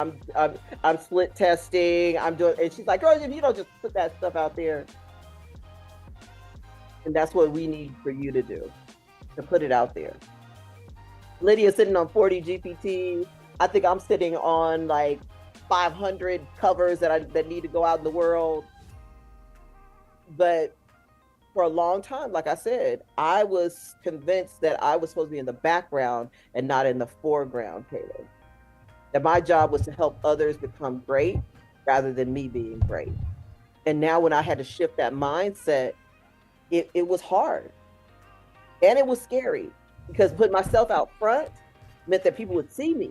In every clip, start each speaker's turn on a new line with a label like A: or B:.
A: I'm split testing. I'm doing, and she's like, "Girl, if you don't just put that stuff out there, and that's what we need for you to do, to put it out there." Lydia's sitting on 40 GPT. I think I'm sitting on like 500 covers that need to go out in the world. But for a long time, like I said, I was convinced that I was supposed to be in the background and not in the foreground, Taylor. That my job was to help others become great rather than me being great. And now when I had to shift that mindset, it was hard and it was scary because putting myself out front meant that people would see me.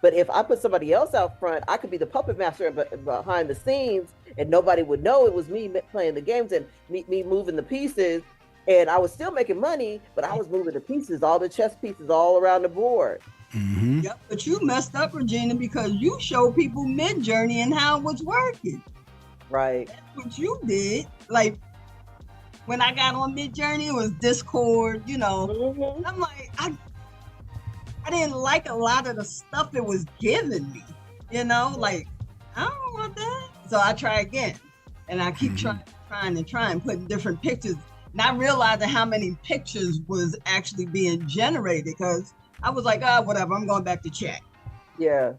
A: But if I put somebody else out front, I could be the puppet master behind the scenes and nobody would know it was me playing the games and me moving the pieces. And I was still making money, but I was moving the pieces, all the chess pieces all around the board.
B: Mm-hmm.
C: Yep, but you messed up, Regina, because you showed people Midjourney and how it was working.
A: Right.
C: That's what you did. Like, when I got on Midjourney, it was Discord,
A: Mm-hmm.
C: I'm like, I didn't like a lot of the stuff it was giving me, like, I don't want that. So I try again. And I keep trying, putting different pictures, not realizing how many pictures was actually being generated because I was like, whatever, I'm going back to chat.
A: Yeah.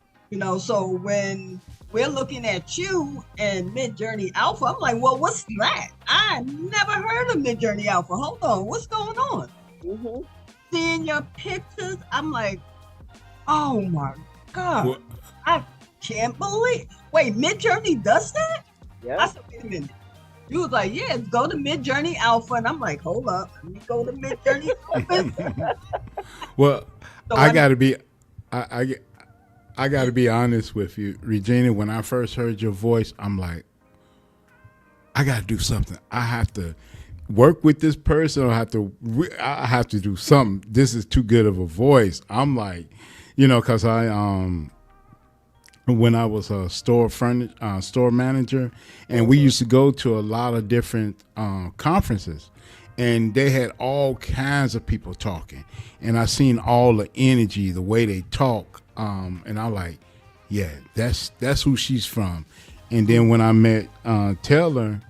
C: So when we're looking at you and Midjourney Alpha, I'm like, well, what's that? I never heard of Midjourney Alpha. Hold on, what's going on?
A: Mm-hmm.
C: Seeing your pictures, I'm like, oh my God.
B: Well,
C: I can't believe. Wait, Midjourney does that?
A: Yeah.
C: I said, wait a minute. You was like, yeah, go to Midjourney Alpha. And I'm like, hold up. Let me go to Midjourney Alpha.
B: well,
C: So
B: I gotta be, I gotta be honest with you, Regina. When I first heard your voice, I'm like, I gotta do something. I have to work with this person, or I have to do something. This is too good of a voice. I'm like, because I when I was a store manager, and we used to go to a lot of different conferences, and they had all kinds of people talking, and I seen all the energy, the way they talk, and I'm like, yeah, that's who she's from. And then when I met Taylor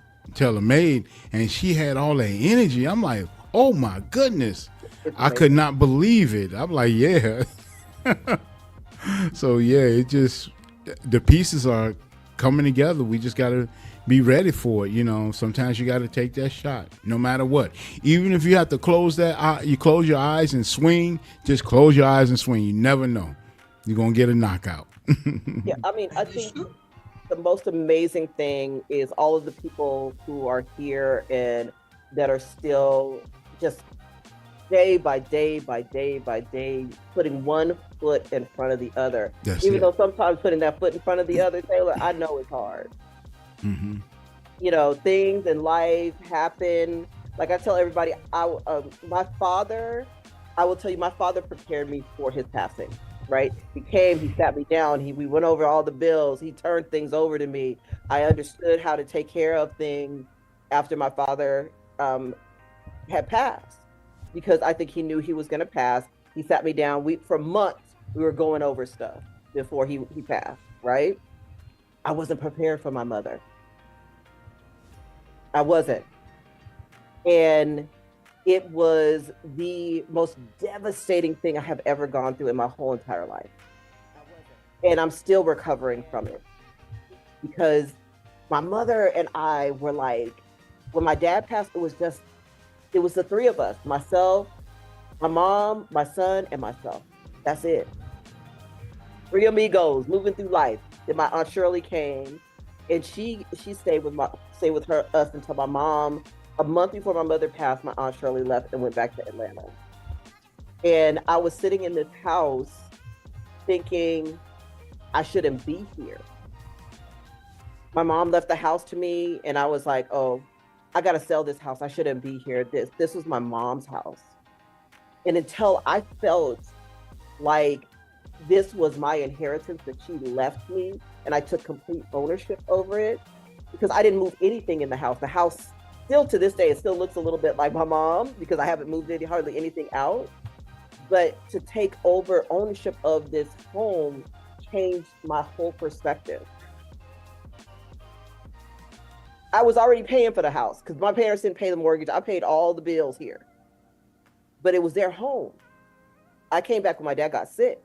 B: Made, and she had all that energy, I'm like, oh my goodness, I could not believe it. I'm like, yeah. So yeah, it just, the pieces are coming together. We just got to be ready for it. Sometimes you got to take that shot no matter what. Even if you have to close you close your eyes and swing, just close your eyes and swing. You never know. You're going to get a knockout.
A: Yeah. I mean, I think the most amazing thing is all of the people who are here and that are still just day by day by day by day putting one foot in front of the other.
B: That's
A: Even
B: it.
A: though sometimes putting that foot in front of the other, Taylor, I know it's hard.
B: Mm-hmm.
A: Things in life happen. Like I tell everybody, my father, I will tell you, my father prepared me for his passing. Right? He came, he sat me down, we went over all the bills, he turned things over to me. I understood how to take care of things after my father had passed, because I think he knew he was going to pass. He sat me down. For months we were going over stuff before he passed. Right? I wasn't prepared for my mother. I wasn't, and it was the most devastating thing I have ever gone through in my whole entire life. And I'm still recovering from it because my mother and I were like, when my dad passed, it was the three of us, myself, my mom, my son, and myself. That's it. Three amigos moving through life. Then my Aunt Shirley came, and she stayed with us until my mom. A month before my mother passed, my Aunt Shirley left and went back to Atlanta. And I was sitting in this house thinking I shouldn't be here. My mom left the house to me, and I was like, oh, I got to sell this house. I shouldn't be here. This was my mom's house. And until I felt like this was my inheritance that she left me, and I took complete ownership over it, because I didn't move anything in the house. The house still to this day, it still looks a little bit like my mom because I haven't moved hardly anything out. But to take over ownership of this home changed my whole perspective. I was already paying for the house because my parents didn't pay the mortgage. I paid all the bills here, but it was their home. I came back when my dad got sick.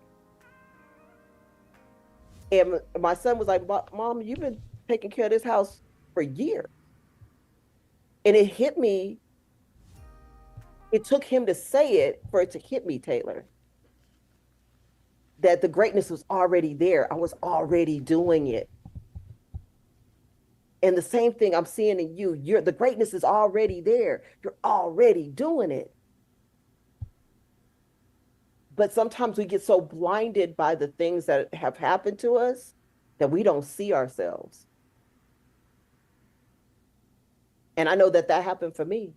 A: And my son was like, Mom, you've been taking care of this house for years. And it hit me. It took him to say it for it to hit me, Taylor, that the greatness was already there. I was already doing it. And the same thing I'm seeing in you. The greatness is already there. You're already doing it. But sometimes we get so blinded by the things that have happened to us that we don't see ourselves. And I know that happened for me.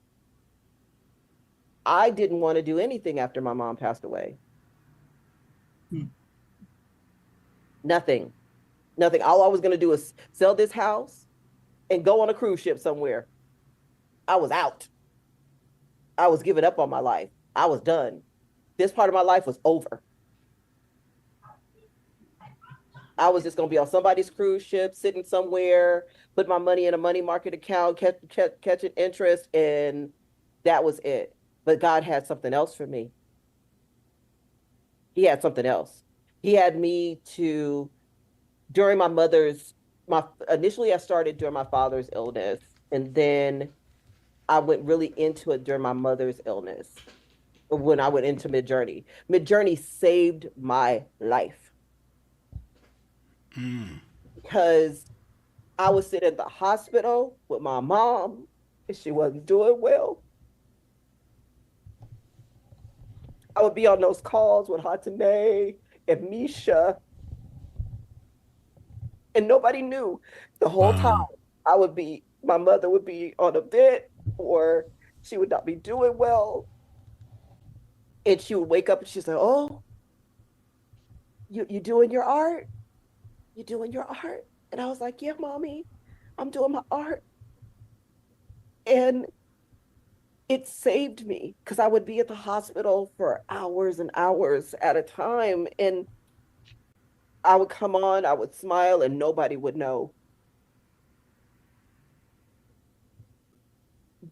A: I didn't want to do anything after my mom passed away. Nothing. All I was going to do is sell this house and go on a cruise ship somewhere. I was out. I was giving up on my life. I was done. This part of my life was over. I was just going to be on somebody's cruise ship, sitting somewhere, put my money in a money market account, catching interest, and that was it. But God had something else for me. He had something else. He had me to, during initially I started during my father's illness, and then I went really into it during my mother's illness. When I went into Midjourney. Midjourney saved my life. Because I was sitting at the hospital with my mom and she wasn't doing well. I would be on those calls with Hatane and Misha. And nobody knew the whole time. My mother would be on a bed or she would not be doing well. And she would wake up and she's like, oh, you doing your art? You doing your art? And I was like, yeah, mommy, I'm doing my art. And it saved me because I would be at the hospital for hours and hours at a time. And I would come on, I would smile, and nobody would know.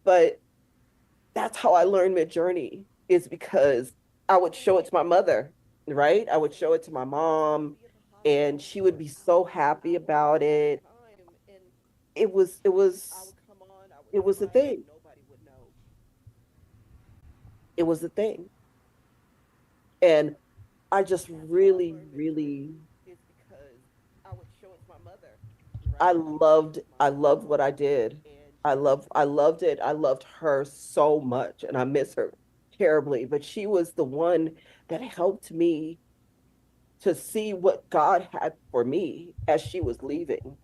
A: But that's how I learned Midjourney, is because I would show it to my mother, right? I would show it to my mom, and she would be so happy about it. It was the thing. It was the thing. And I just really, really, I loved what I did. I loved it. I loved her so much and I miss her terribly, but she was the one that helped me to see what God had for me as she was leaving.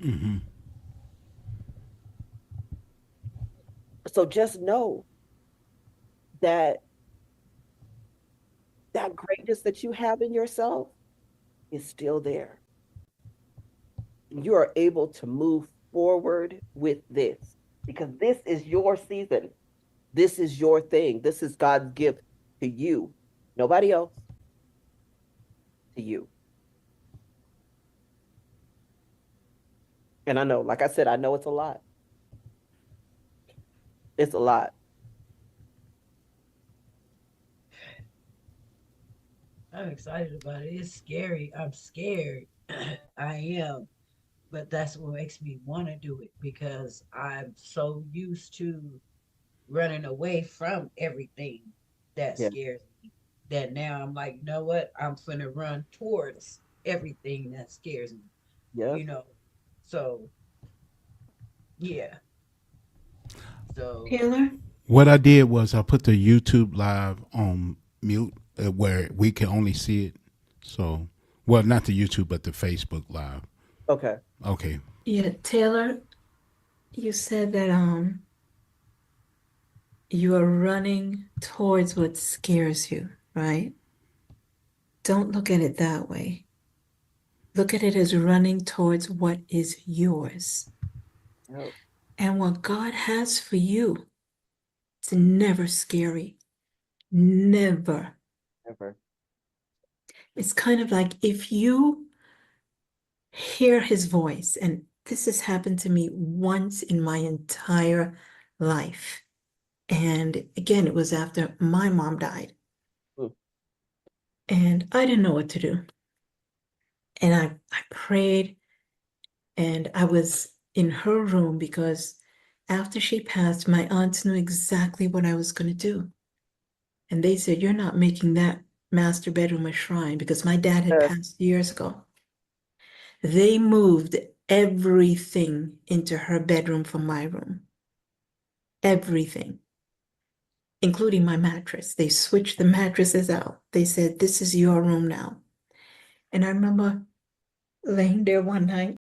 B: Mm-hmm.
A: So just know that greatness that you have in yourself is still there. You are able to move forward with this because this is your season. This is your thing. This is God's gift to you. Nobody else. To you. And I know, like I said, I know it's a lot. It's a lot.
D: I'm excited about it. It's scary. I'm scared. I am. But that's what makes me want to do it because I'm so used to running away from everything that
A: Yeah.
D: scares me that now I'm like, you know what? I'm finna run towards everything that scares me,
A: Yeah.
D: you know? So, yeah. So,
E: Taylor?
B: What I did was I put the YouTube live on mute where we can only see it. So, well, not the YouTube, but the Facebook live.
A: Okay.
B: Okay.
E: Yeah, Taylor, you said that you are running towards what scares you, right? Don't look at it that way. Look at it as running towards what is yours.
A: Oh,
E: And what God has for you is never scary. Never.
A: never.
E: It's kind of like if you hear his voice, and this has happened to me once in my entire life. And again, it was after my mom died.
A: Mm.
E: And I didn't know what to do. And I prayed, and I was in her room because after she passed, my aunts knew exactly what I was going to do. And they said, "You're not making that master bedroom a shrine," because my dad had
A: Uh,
E: passed years ago. They moved everything into her bedroom from my room. Everything, including my mattress. They switched the mattresses out. They said, "This is your room now." And I remember laying there one night